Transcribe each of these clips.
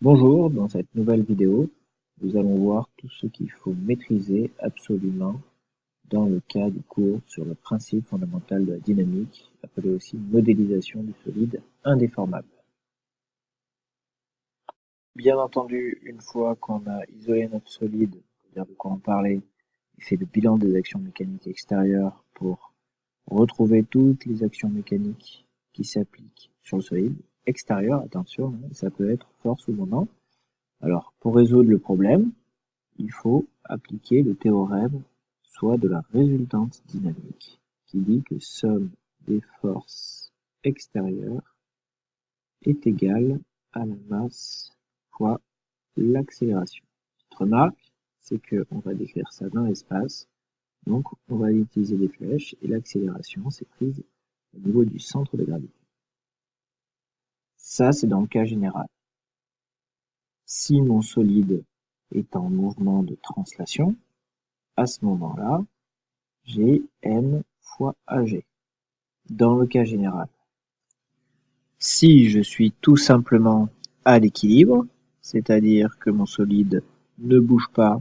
Bonjour, dans cette nouvelle vidéo, nous allons voir tout ce qu'il faut maîtriser absolument dans le cas du cours sur le principe fondamental de la dynamique, appelé aussi modélisation du solide indéformable. Bien entendu, une fois qu'on a isolé notre solide, c'est-à-dire de quoi on parlait, et fait le bilan des actions mécaniques extérieures pour retrouver toutes les actions mécaniques qui s'appliquent sur le solide extérieur, attention, ça peut être force ou moment. Alors, pour résoudre le problème, il faut appliquer le théorème soit de la résultante dynamique, qui dit que somme des forces extérieures est égale à la masse fois l'accélération. Petite remarque, c'est qu'on va décrire ça dans l'espace, donc on va utiliser des flèches, et l'accélération c'est prise au niveau du centre de gravité. Ça, c'est dans le cas général. Si mon solide est en mouvement de translation, à ce moment-là, j'ai m fois ag, dans le cas général. Si je suis tout simplement à l'équilibre, c'est-à-dire que mon solide ne bouge pas,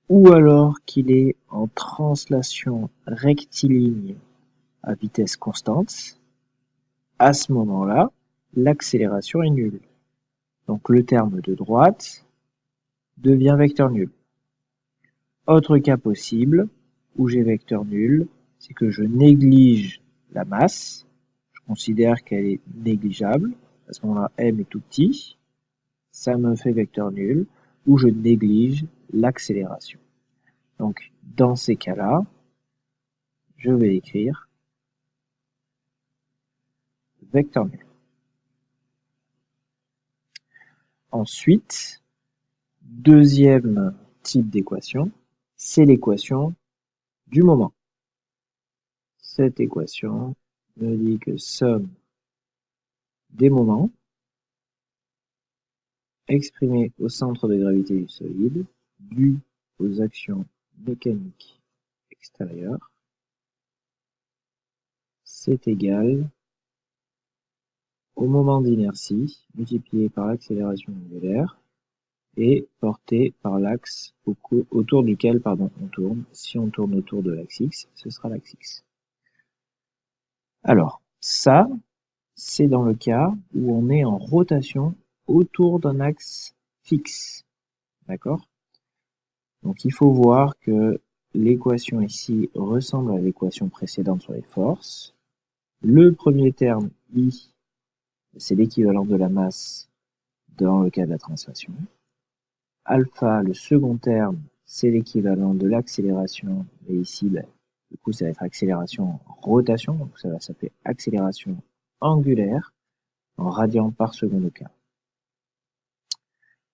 ou alors qu'il est en translation rectiligne à vitesse constante, à ce moment-là, l'accélération est nulle. Donc le terme de droite devient vecteur nul. Autre cas possible, où j'ai vecteur nul, c'est que je néglige la masse, je considère qu'elle est négligeable, à ce moment-là m est tout petit, ça me fait vecteur nul, ou je néglige l'accélération. Donc dans ces cas-là, je vais écrire vecteur nul. Ensuite, deuxième type d'équation, c'est l'équation du moment. Cette équation me dit que somme des moments exprimés au centre de gravité du solide, dû aux actions mécaniques extérieures, c'est égal au moment d'inertie multiplié par l'accélération angulaire et porté par l'axe autour duquel on tourne. Si on tourne autour de l'axe X, ce sera l'axe X. Alors, ça, c'est dans le cas où on est en rotation autour d'un axe fixe. D'accord? Donc il faut voir que l'équation ici ressemble à l'équation précédente sur les forces. Le premier terme, I, c'est l'équivalent de la masse dans le cas de la translation. Alpha, le second terme, c'est l'équivalent de l'accélération, et ici, du coup, ça va être accélération en rotation, donc ça va s'appeler accélération angulaire en radians par seconde au quart.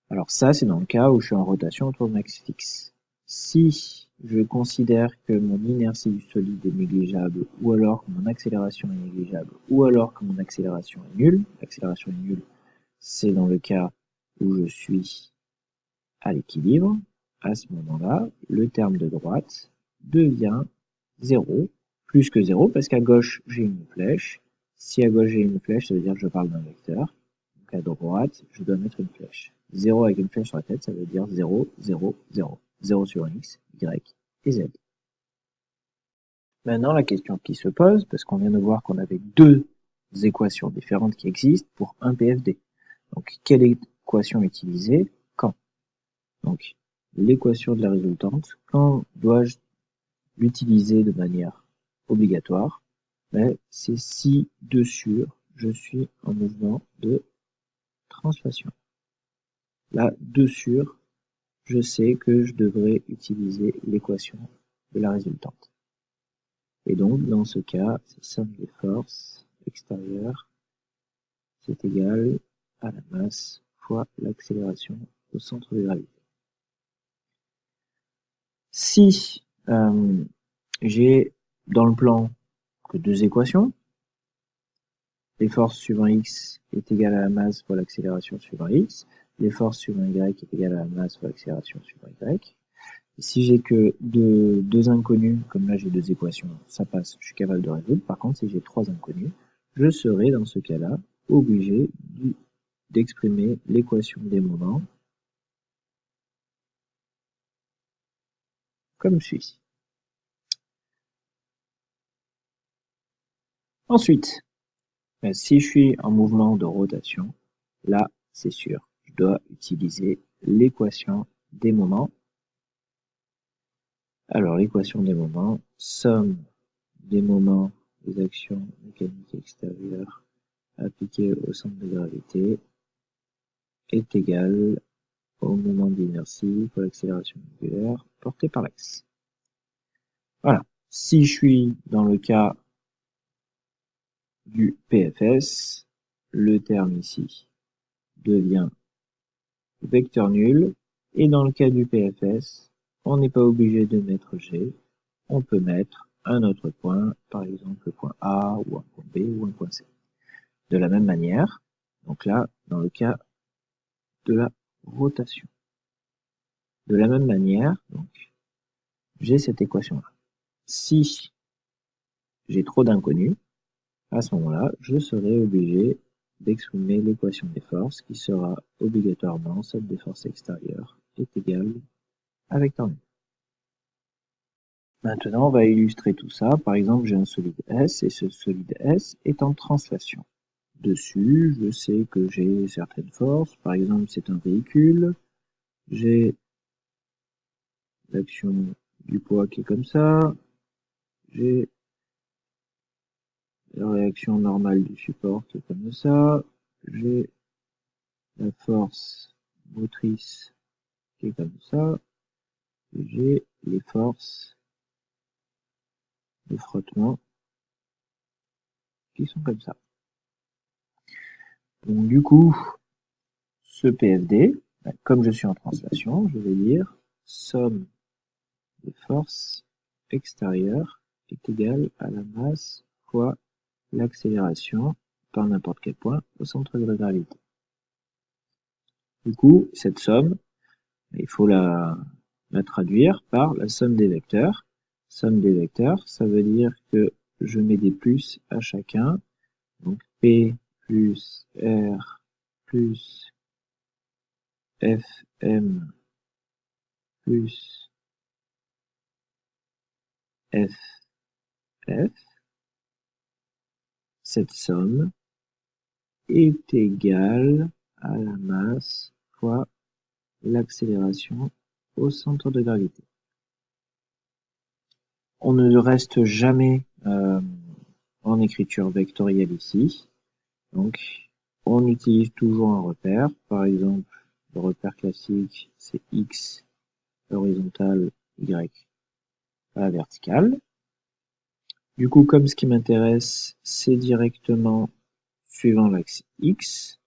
Alors ça, c'est dans le cas où je suis en rotation autour d'un axe fixe. Si je considère que mon inertie du solide est négligeable, ou alors que mon accélération est négligeable, ou alors que mon accélération est nulle, l'accélération est nulle, c'est dans le cas où je suis à l'équilibre, à ce moment-là, le terme de droite devient 0, plus que 0, parce qu'à gauche, j'ai une flèche. Si à gauche, j'ai une flèche, ça veut dire que je parle d'un vecteur. Donc à droite, je dois mettre une flèche. 0 avec une flèche sur la tête, ça veut dire 0, 0, 0. 0 sur un x, y et z. Maintenant, la question qui se pose, parce qu'on vient de voir qu'on avait deux équations différentes qui existent pour un PFD. Donc, quelle équation utiliser quand? Donc, l'équation de la résultante, quand dois-je l'utiliser de manière obligatoire? C'est si dessus je suis en mouvement de translation. Là, dessus, je sais que je devrais utiliser l'équation de la résultante. Et donc, dans ce cas, c'est somme des forces extérieures, c'est égal à la masse fois l'accélération au centre de gravité. Si j'ai dans le plan que deux équations, les forces suivant x est égale à la masse fois l'accélération suivant x, les forces suivant y est égale à la masse fois l'accélération suivant y. Et si j'ai que deux inconnus, comme là j'ai deux équations, ça passe, je suis capable de résoudre. Par contre, si j'ai trois inconnus, je serai dans ce cas-là obligé d'exprimer l'équation des moments comme suit. Ensuite, si je suis en mouvement de rotation, là, c'est sûr, je dois utiliser l'équation des moments. Alors, l'équation des moments, somme des moments des actions mécaniques extérieures appliquées au centre de gravité est égale au moment d'inertie pour l'accélération angulaire portée par l'axe. Voilà. Si je suis dans le cas du PFS, le terme ici devient vecteur nul. Et dans le cas du PFS, on n'est pas obligé de mettre G. On peut mettre un autre point, par exemple le point A, ou un point B, ou un point C. De la même manière, donc là, dans le cas de la rotation. De la même manière, donc, j'ai cette équation-là. Si j'ai trop d'inconnus, à ce moment-là, je serai obligé d'exprimer l'équation des forces qui sera obligatoirement somme des forces extérieures est égale à vecteur nul. Maintenant, on va illustrer tout ça. Par exemple, j'ai un solide S et ce solide S est en translation. Dessus, je sais que j'ai certaines forces. Par exemple, c'est un véhicule. J'ai l'action du poids qui est comme ça. J'ai la réaction normale du support qui est comme ça. J'ai la force motrice qui est comme ça. Et j'ai les forces de frottement qui sont comme ça. Donc du coup, ce PFD, comme je suis en translation, je vais dire somme des forces extérieures est égale à la masse fois l'accélération par n'importe quel point au centre de la gravité. Du coup, cette somme, il faut la traduire par la somme des vecteurs. Somme des vecteurs, ça veut dire que je mets des plus à chacun. Donc P plus R plus Fm plus Ff. Cette somme est égale à la masse fois l'accélération au centre de gravité. On ne reste jamais en écriture vectorielle ici. Donc, on utilise toujours un repère. Par exemple, le repère classique, c'est X horizontal, Y à la verticale. Du coup, comme ce qui m'intéresse, c'est directement suivant l'axe X.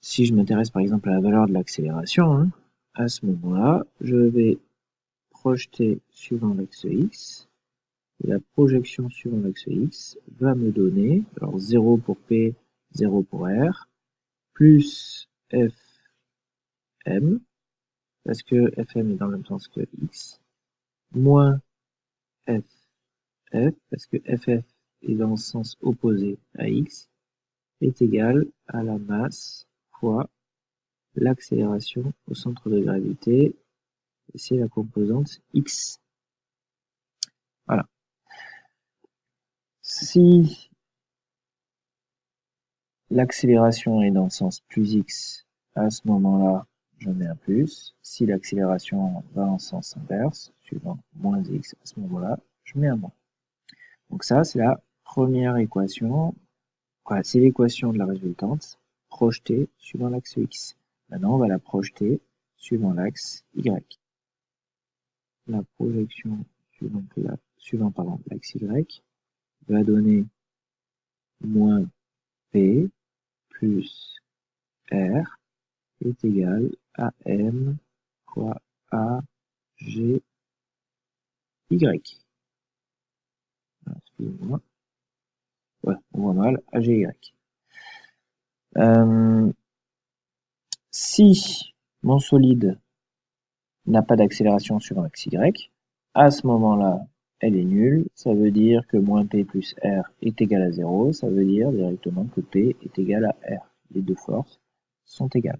Si je m'intéresse par exemple à la valeur de l'accélération, à ce moment-là, je vais projeter suivant l'axe X. Et la projection suivant l'axe X va me donner, alors 0 pour P, 0 pour R, plus Fm, parce que Fm est dans le même sens que X, moins Ff, parce que Ff est dans le sens opposé à X, est égal à la masse fois l'accélération au centre de gravité, et c'est la composante X. Voilà. Si l'accélération est dans le sens plus X, à ce moment-là, je mets un plus. Si l'accélération va en sens inverse, suivant moins X, à ce moment-là, je mets un moins. Donc ça, c'est la première équation. Voilà, c'est l'équation de la résultante projetée suivant l'axe X. Maintenant, on va la projeter suivant l'axe Y. La projection suivant l'axe Y va donner moins P plus R est égal à M fois A G Y. Excusez-moi. Ouais, on voit mal, A G Y. Si mon solide n'a pas d'accélération sur l'axe Y, à ce moment-là, elle est nulle. Ça veut dire que moins P plus R est égal à 0. Ça veut dire directement que P est égal à R. Les deux forces sont égales.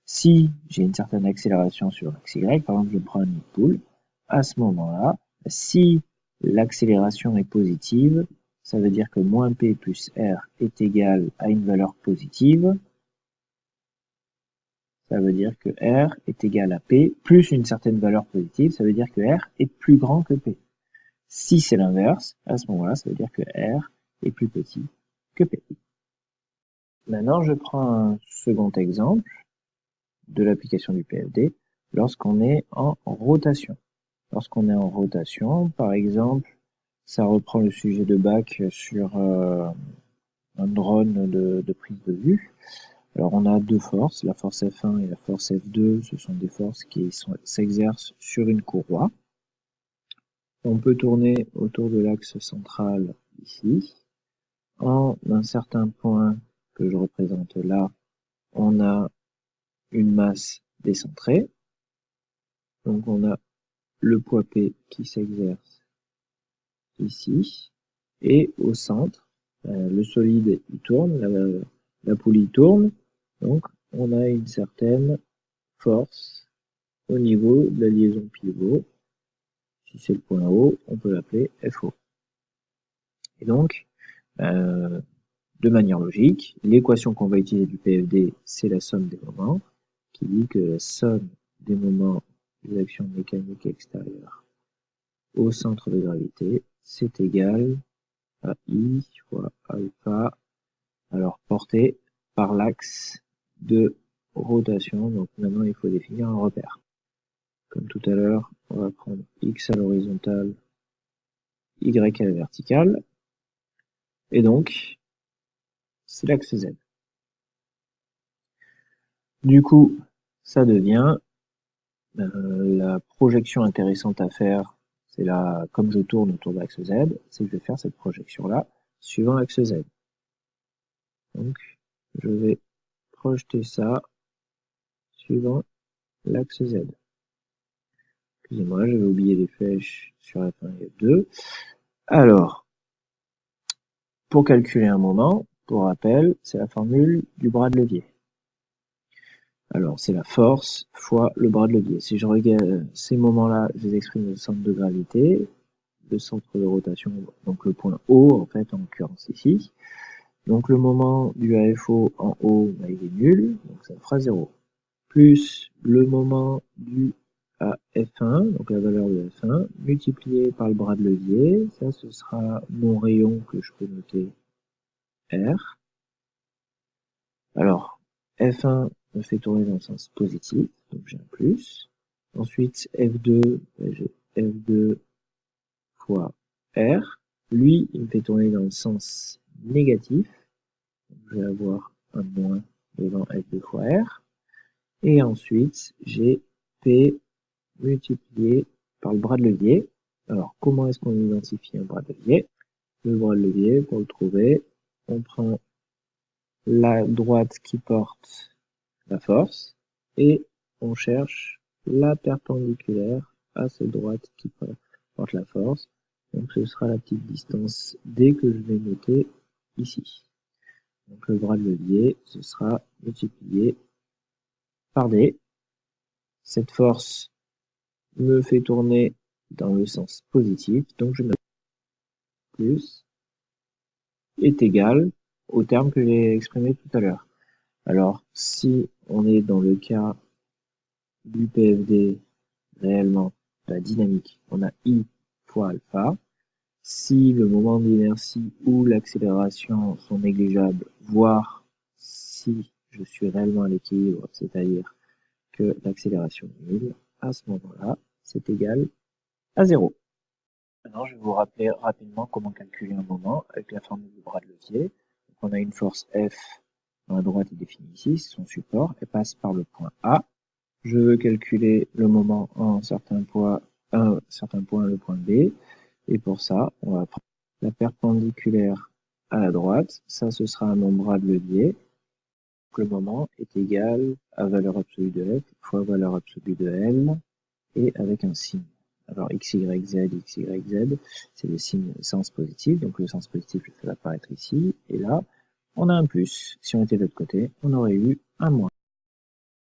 Si j'ai une certaine accélération sur l'axe Y, par exemple je prends un nid de poule, à ce moment-là, si l'accélération est positive, ça veut dire que moins P plus R est égal à une valeur positive. Ça veut dire que R est égal à P plus une certaine valeur positive. Ça veut dire que R est plus grand que P. Si c'est l'inverse, à ce moment-là, ça veut dire que R est plus petit que P. Maintenant, je prends un second exemple de l'application du PFD lorsqu'on est en rotation. Lorsqu'on est en rotation, par exemple, ça reprend le sujet de bac sur un drone de prise de vue. Alors on a deux forces, la force F1 et la force F2, ce sont des forces qui s'exercent sur une courroie. On peut tourner autour de l'axe central ici. En un certain point que je représente là, on a une masse décentrée. Donc on a le poids P qui s'exerce ici. Et au centre, le solide il tourne, la poulie tourne. Donc on a une certaine force au niveau de la liaison pivot. Si c'est le point haut, on peut l'appeler FO. Et donc, de manière logique, l'équation qu'on va utiliser du PFD, c'est la somme des moments, qui dit que la somme des moments des actions mécaniques extérieures au centre de gravité, c'est égal à I fois alpha, alors porté par l'axe de rotation. Donc maintenant, il faut définir un repère. Comme tout à l'heure, on va prendre X à l'horizontale, Y à la verticale, et donc, c'est l'axe Z. Du coup, ça devient la projection intéressante à faire, c'est là, comme je tourne autour de l'axe Z, c'est que je vais faire cette projection-là suivant l'axe Z. Donc, je vais projeter ça suivant l'axe Z. Excusez-moi, j'avais oublié les flèches sur F1 et F2. Alors, pour calculer un moment, pour rappel, c'est la formule du bras de levier. Alors, c'est la force fois le bras de levier. Si je regarde ces moments-là, je les exprime au centre de gravité, le centre de rotation, donc le point O, en fait, en l'occurrence ici. Donc, le moment du AFO en haut, bah, il est nul, donc ça fera 0. Plus le moment du F1, donc la valeur de F1, multiplié par le bras de levier, ça, ce sera mon rayon que je peux noter R. Alors, F1 me fait tourner dans le sens positif, donc j'ai un plus. Ensuite, F2, j'ai F2 fois R. Lui, il me fait tourner dans le sens négatif. Donc, je vais avoir un moins devant F2 fois R. Et ensuite, j'ai P multiplié par le bras de levier. Alors, comment est-ce qu'on identifie un bras de levier? Le bras de levier, pour le trouver, on prend la droite qui porte la force et on cherche la perpendiculaire à cette droite qui porte la force. Donc ce sera la petite distance D que je vais noter ici. Donc le bras de levier, ce sera multiplié par D. Cette force me fait tourner dans le sens positif, donc je note plus est égal au terme que j'ai exprimé tout à l'heure. Alors si on est dans le cas du PFD réellement la dynamique, on a I fois alpha. Si le moment d'inertie ou l'accélération sont négligeables, voire si je suis réellement à l'équilibre, c'est-à-dire que l'accélération est nulle, à ce moment-là, c'est égal à 0. Maintenant, je vais vous rappeler rapidement comment calculer un moment avec la formule du bras de levier. Donc, on a une force F dans la droite est définie ici, c'est son support, elle passe par le point A. Je veux calculer le moment en un certain point, le point B. Et pour ça, on va prendre la perpendiculaire à la droite. Ça, ce sera mon bras de levier. Donc, le moment est égal à valeur absolue de F fois valeur absolue de L et avec un signe. Alors, x, y, z, c'est le signe sens positif. Donc, le sens positif, je fais apparaître ici. Et là, on a un plus. Si on était de l'autre côté, on aurait eu un moins.